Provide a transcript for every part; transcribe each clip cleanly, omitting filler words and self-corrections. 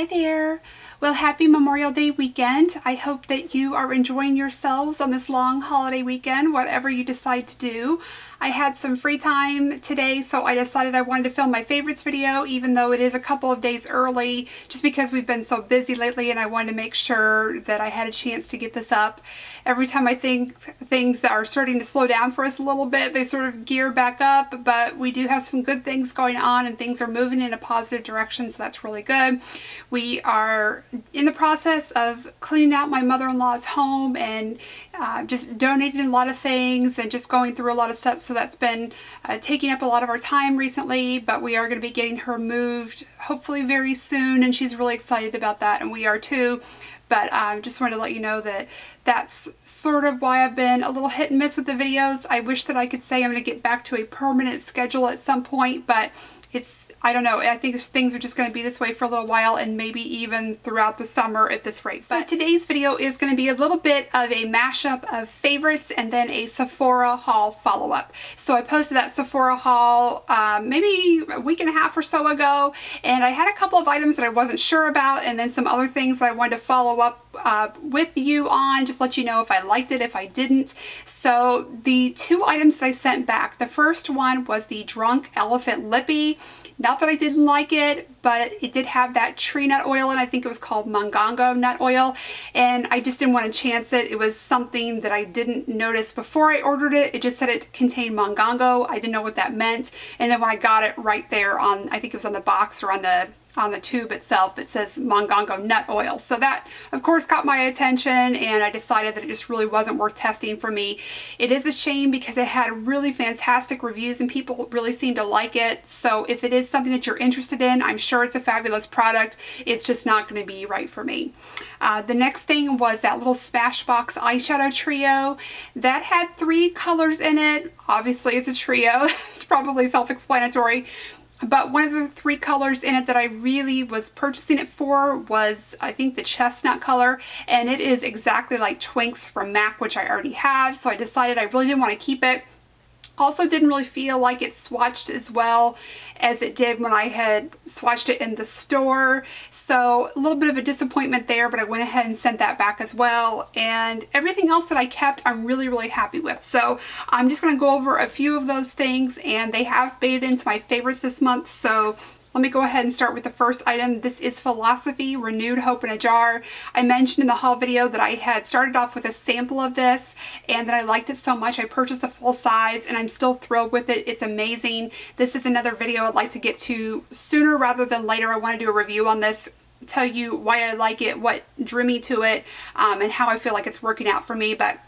Hi there. Well, happy Memorial Day weekend. I hope that you are enjoying yourselves on this long holiday weekend, whatever you decide to do. I had some free time today, so I decided I wanted to film my favorites video, even though it is a couple of days early, just because we've been so busy lately and I wanted to make sure that I had a chance to get this up. Every time I think things that are starting to slow down for us a little bit, they sort of gear back up, but we do have some good things going on and things are moving in a positive direction, so that's really good. We are in the process of cleaning out my mother-in-law's home and just donating a lot of things and just going through a lot of stuff. So that's been taking up a lot of our time recently, but we are going to be getting her moved hopefully very soon, and she's really excited about that, and we are too. But just wanted to let you know that that's sort of why I've been a little hit and miss with the videos. I wish that I could say I'm going to get back to a permanent schedule at some point, but I don't know, I think things are just going to be this way for a little while and maybe even throughout the summer at this rate. So today's video is going to be a little bit of a mashup of favorites and then a Sephora haul follow-up. So I posted that Sephora haul maybe a week and a half or so ago, and I had a couple of items that I wasn't sure about and then some other things that I wanted to follow up with you on, just let you know if I liked it, if I didn't. So the two items that I sent back, the first one was the Drunk Elephant Lippy. Not that I didn't like it, but it did have that tree nut oil, and I think it was called mangongo nut oil, and I just didn't want to chance it. It was something that I didn't notice before I ordered it. It just said it contained mangongo. I didn't know what that meant, and then when I got it right there on, I think it was on the box or on the tube itself, it says mangongo nut oil. So that of course caught my attention, and I decided that it just really wasn't worth testing for me. It is a shame because it had really fantastic reviews and people really seem to like it. So if it is something that you're interested in, I'm sure it's a fabulous product. It's just not going to be right for me. The next thing was that little Smashbox eyeshadow trio. That had 3 colors in it. Obviously it's a trio. It's probably self-explanatory. But one of the 3 colors in it that I really was purchasing it for was, I think, the chestnut color, and it is exactly like Twinks from MAC, which I already have, so I decided I really didn't want to keep it. Also didn't really feel like it swatched as well as it did when I had swatched it in the store. So a little bit of a disappointment there, but I went ahead and sent that back as well. And everything else that I kept, I'm really, really happy with. So I'm just going to go over a few of those things, and they have made it into my favorites this month. So let me go ahead and start with the first item. This is Philosophy Renewed Hope in a Jar. I mentioned in the haul video that I had started off with a sample of this and that I liked it so much I purchased the full size, and I'm still thrilled with it. It's amazing. This is another video I'd like to get to sooner rather than later. I want to do a review on this, tell you why I like it, what drew me to it, and how I feel like it's working out for me. But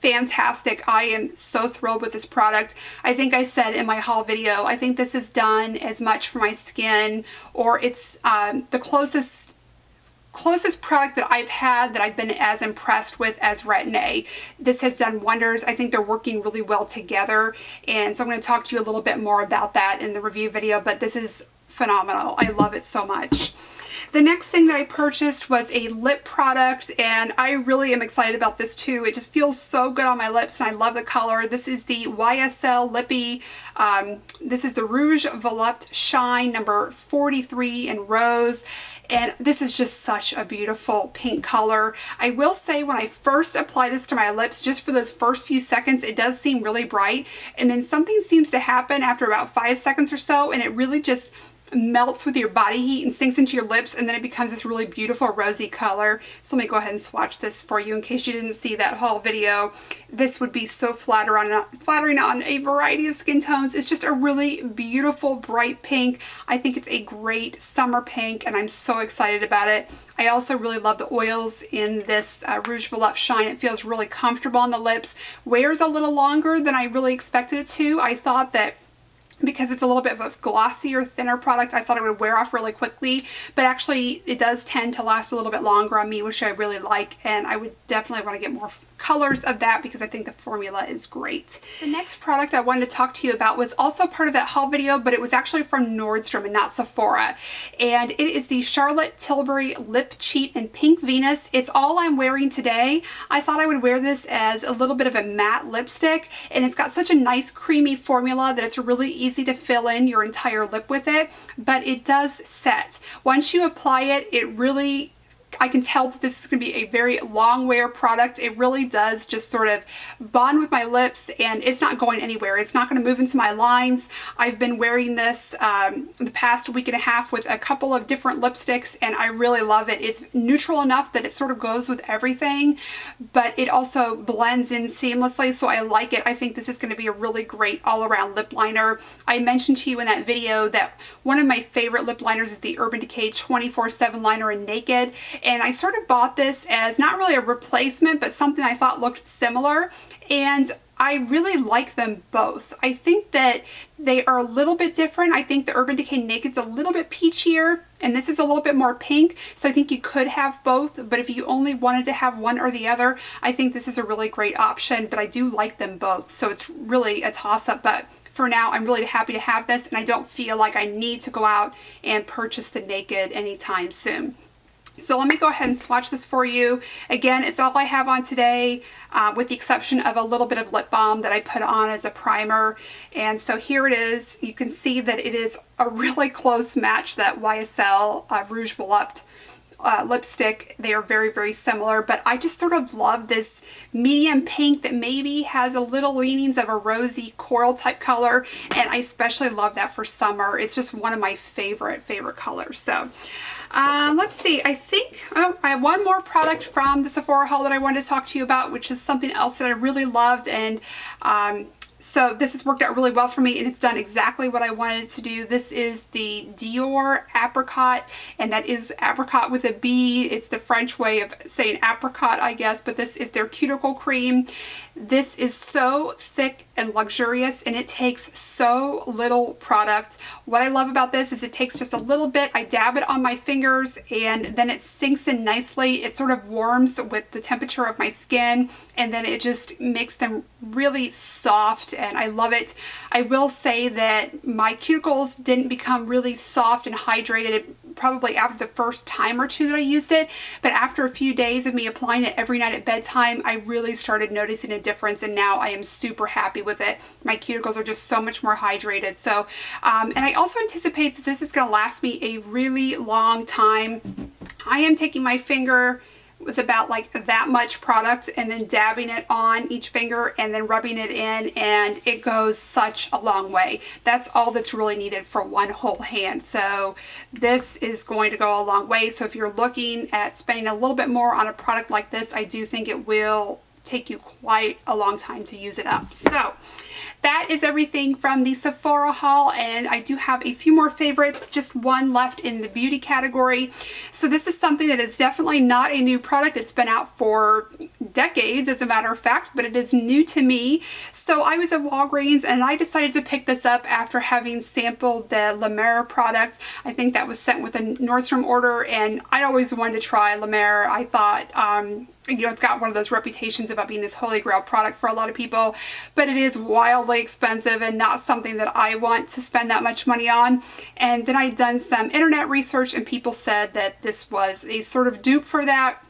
fantastic. I am so thrilled with this product. I think I said in my haul video, I think this has done as much for my skin, or it's the closest product that I've had that I've been as impressed with as Retin-A. This has done wonders. I think they're working really well together, and so I'm going to talk to you a little bit more about that in the review video, but this is phenomenal. I love it so much. The next thing that I purchased was a lip product, and I really am excited about this too. It just feels so good on my lips, and I love the color. This is the YSL Lippy. This is the Rouge Volupte Shine number 43 in Rose. And this is just such a beautiful pink color. I will say when I first apply this to my lips, just for those first few seconds, it does seem really bright. And then something seems to happen after about 5 seconds or so, and it really just melts with your body heat and sinks into your lips, and then it becomes this really beautiful rosy color. So let me go ahead and swatch this for you in case you didn't see that haul video. This would be so flattering on a variety of skin tones. It's just a really beautiful bright pink. I think it's a great summer pink, and I'm so excited about it. I also really love the oils in this Rouge Volupte Shine. It feels really comfortable on the lips. Wears a little longer than I really expected it to. I thought that because it's a little bit of a glossier, thinner product, I thought it would wear off really quickly, but actually it does tend to last a little bit longer on me, which I really like, and I would definitely want to get more colors of that because I think the formula is great. The next product I wanted to talk to you about was also part of that haul video, but it was actually from Nordstrom and not Sephora. And it is the Charlotte Tilbury Lip Cheat in Pink Venus. It's all I'm wearing today. I thought I would wear this as a little bit of a matte lipstick, and it's got such a nice creamy formula that it's really easy to fill in your entire lip with it, but it does set. Once you apply it, it really, I can tell that this is going to be a very long wear product. It really does just sort of bond with my lips, and it's not going anywhere. It's not going to move into my lines. I've been wearing this the past week and a half with a couple of different lipsticks, and I really love it. It's neutral enough that it sort of goes with everything, but it also blends in seamlessly, so I like it. I think this is going to be a really great all-around lip liner. I mentioned to you in that video that one of my favorite lip liners is the Urban Decay 24/7 liner in Naked. And I sort of bought this as not really a replacement, but something I thought looked similar. And I really like them both. I think that they are a little bit different. I think the Urban Decay Naked's a little bit peachier, and this is a little bit more pink. So I think you could have both, but if you only wanted to have one or the other, I think this is a really great option. But I do like them both, so it's really a toss-up. But for now, I'm really happy to have this, and I don't feel like I need to go out and purchase the Naked anytime soon. So let me go ahead and swatch this for you. Again, it's all I have on today, with the exception of a little bit of lip balm that I put on as a primer. And so here it is. You can see that it is a really close match, that YSL Rouge Volupte lipstick. They are very, very similar, but I just sort of love this medium pink that maybe has a little leanings of a rosy coral type color, and I especially love that for summer. It's just one of my favorite colors. So let's see, I think I have one more product from the Sephora haul that I wanted to talk to you about, which is something else that I really loved, and so this has worked out really well for me, and it's done exactly what I wanted it to do. This is the Dior Apricot, and that is apricot with a B. It's the French way of saying apricot, I guess, but this is their cuticle cream. This is so thick and luxurious, and it takes so little product. What I love about this is it takes just a little bit. I dab it on my fingers, and then it sinks in nicely. It sort of warms with the temperature of my skin, and then it just makes them really soft, and I love it. I will say that my cuticles didn't become really soft and hydrated probably after the first time or two that I used it, but after a few days of me applying it every night at bedtime, I really started noticing a difference, and now I am super happy with it. My cuticles are just so much more hydrated. So, and I also anticipate that this is going to last me a really long time. I am taking my finger with about like that much product and then dabbing it on each finger and then rubbing it in, and it goes such a long way. That's all that's really needed for one whole hand. So this is going to go a long way. So if you're looking at spending a little bit more on a product like this, I do think it will take you quite a long time to use it up. So that is everything from the Sephora haul, and I do have a few more favorites, just one left in the beauty category. So this is something that is definitely not a new product. It's been out for decades, as a matter of fact, but it is new to me. So I was at Walgreens, and I decided to pick this up after having sampled the La Mer product. I think that was sent with a Nordstrom order, and I'd always wanted to try La Mer. I thought, you know, it's got one of those reputations about being this holy grail product for a lot of people, but it is wildly expensive and not something that I want to spend that much money on. And then I'd done some internet research, and people said that this was a sort of dupe for that.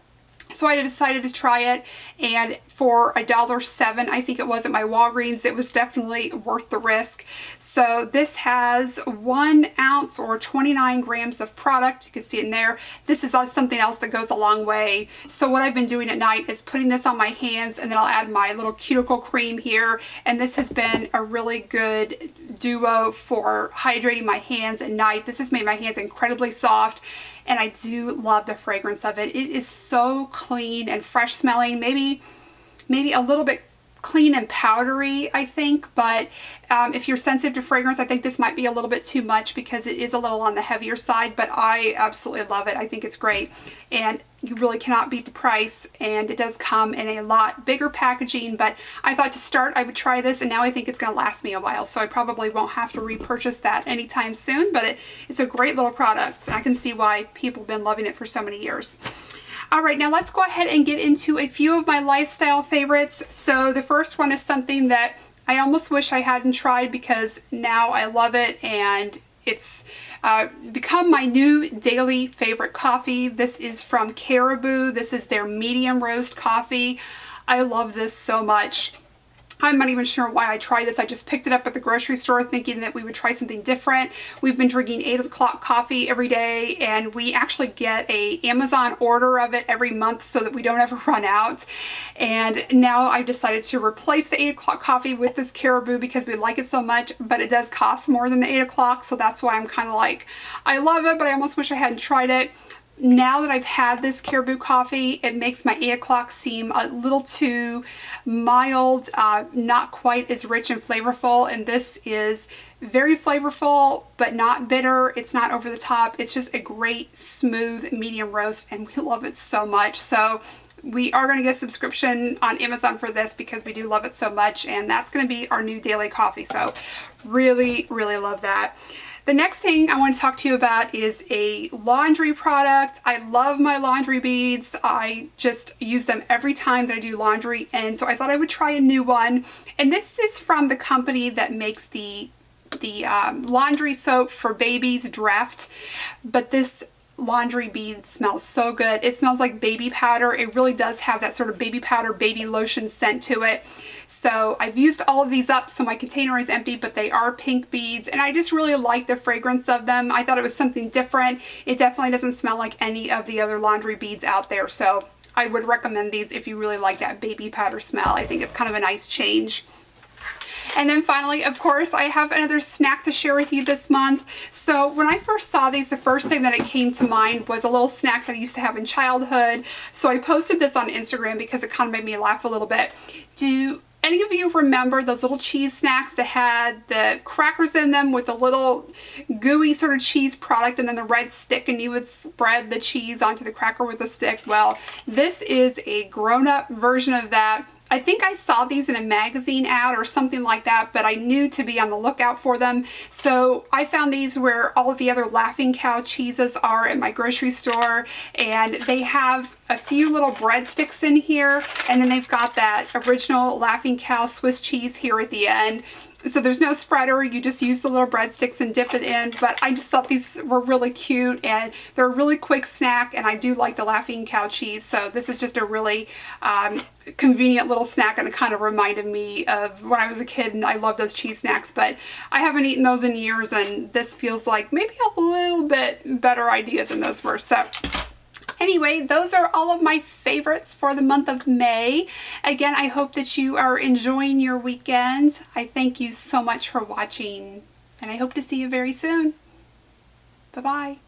So I decided to try it, and for $1.07, I think it was at my Walgreens, it was definitely worth the risk. So this has 1 ounce or 29 grams of product. You can see it in there. This is something else that goes a long way. So what I've been doing at night is putting this on my hands, and then I'll add my little cuticle cream here. And this has been a really good duo for hydrating my hands at night. This has made my hands incredibly soft, and I do love the fragrance of it. It is so clean and fresh smelling, maybe a little bit clean and powdery, I think, but if you're sensitive to fragrance, I think this might be a little bit too much because it is a little on the heavier side, but I absolutely love it. I think it's great, and you really cannot beat the price, and it does come in a lot bigger packaging, but I thought to start I would try this, and now I think it's going to last me a while, so I probably won't have to repurchase that anytime soon, but it's a great little product, and I can see why people have been loving it for so many years. All right, now let's go ahead and get into a few of my lifestyle favorites. So the first one is something that I almost wish I hadn't tried because now I love it, and it's become my new daily favorite coffee. This is from Caribou. This is their medium roast coffee. I love this so much. I'm not even sure why I tried this. I just picked it up at the grocery store thinking that we would try something different. We've been drinking 8 o'clock coffee every day, and we actually get a Amazon order of it every month so that we don't ever run out. And now I've decided to replace the 8 o'clock coffee with this Caribou because we like it so much, but it does cost more than the 8 o'clock, so that's why I'm kind of like, I love it, but I almost wish I hadn't tried it. Now that I've had this Caribou coffee, it makes my 8 o'clock seem a little too mild, not quite as rich and flavorful, and this is very flavorful but not bitter. It's not over the top. It's just a great smooth medium roast, and we love it so much. So we are going to get a subscription on Amazon for this because we do love it so much, and that's going to be our new daily coffee. So really, really love that. The next thing I want to talk to you about is a laundry product. I love my laundry beads. I just use them every time that I do laundry, and so I thought I would try a new one. And this is from the company that makes the laundry soap for babies, Dreft. But this laundry bead smells so good. It smells like baby powder. It really does have that sort of baby powder, baby lotion scent to it. So I've used all of these up, so my container is empty, but they are pink beads, and I just really like the fragrance of them. I thought it was something different. It definitely doesn't smell like any of the other laundry beads out there, so I would recommend these if you really like that baby powder smell. I think it's kind of a nice change. And then finally, of course, I have another snack to share with you this month. So when I first saw these, the first thing that it came to mind was a little snack that I used to have in childhood. So I posted this on Instagram because it kind of made me laugh a little bit. Do any of you remember those little cheese snacks that had the crackers in them with a little gooey sort of cheese product and then the red stick, and you would spread the cheese onto the cracker with a stick? Well, this is a grown-up version of that. I think I saw these in a magazine ad or something like that, but I knew to be on the lookout for them. So I found these where all of the other Laughing Cow cheeses are at my grocery store, and they have a few little breadsticks in here, and then they've got that original Laughing Cow Swiss cheese here at the end. So there's no spreader, you just use the little breadsticks and dip it in, but I just thought these were really cute, and they're a really quick snack, and I do like the Laughing Cow cheese, so this is just a really convenient little snack, and it kind of reminded me of when I was a kid, and I love those cheese snacks, but I haven't eaten those in years, and this feels like maybe a little bit better idea than those were. So anyway, those are all of my favorites for the month of May. Again, I hope that you are enjoying your weekend. I thank you so much for watching, and I hope to see you very soon. Bye-bye.